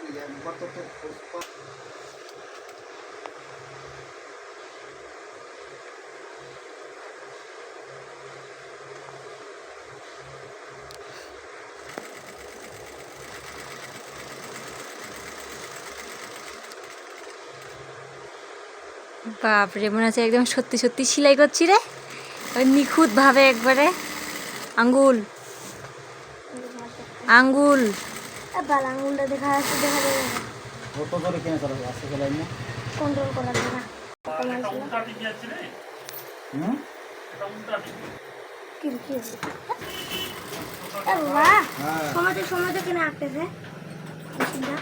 একবার তো বাপরে, মনে হচ্ছে একদম সত্যি সত্যি সেলাই করছি রে। ওই নিখুঁত ভাবে একবারে আঙ্গুল আঙ্গুল আঙ্গুলটা দেখা যাচ্ছে, দেখা যাবে অত ধরে কেন চালাবো? আস্তে চালাই না, কন্ট্রোল করা যাবে না। হুম কি কি আল্লাহ, হ্যাঁ সময়তে কিনে আঁকতেছে মেশিনটা।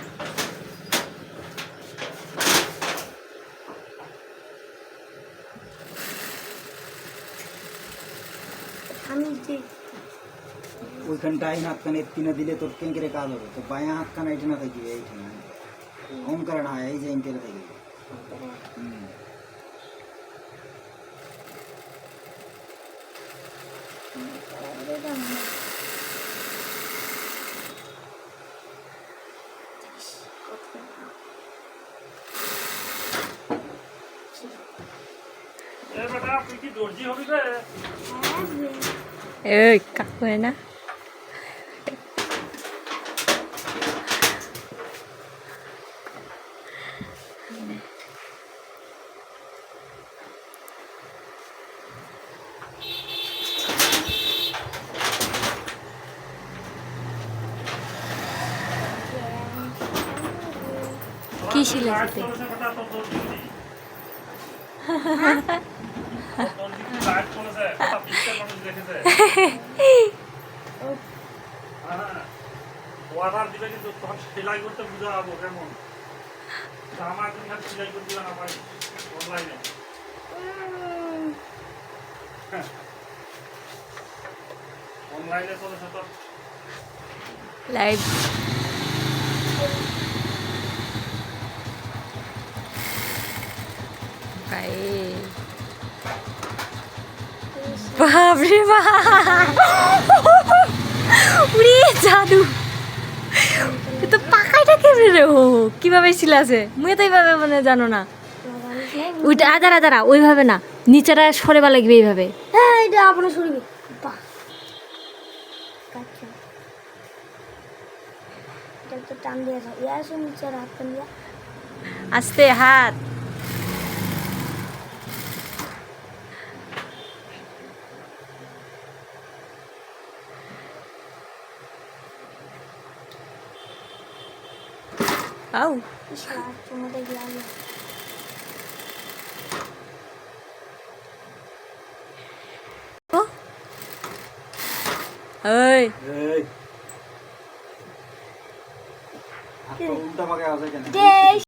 আমি যে ওইখানটাই হাত কানে কিনে দিলে তোর কেঙ্কেরে কাজ হবে। তো বায়া হাত কানে এটা না থাকবে, এইখানে অঙ্কার না, এই যে এঙ্কেরে থাকবে। হুম এই কাকু না। কি শিলাইতে অর্ডার দিলে কিন্তু তখন সেলাই করতে বুঝাবো কেমন। জামা তুমি সেলাই করে দিবে না ভাই অনলাইনে। অনলাইনে চলেছে তো লাইভ। বাপরে উড়ি জাদু। তো পাকাইটা কেমনে রে? ও কিভাবে শিলাছে? মুই তো এইভাবে মানে জানো না। ওইটা দাঁড়া দাঁড়া, ওইভাবে না, নিচেটা সরেবা লাগবে এইভাবে। হ্যাঁ, এটা আপনার শরীরে বাহ কাচ্চা। এটা তো টান দিয়ে আছে, ইয়া আছে নিচে হাত টান দিয়া। আস্তে হাত। আউ ইসলা তোমাদের গিয়ে এই এই হাত উল্টা পাকে আছে কেন? যে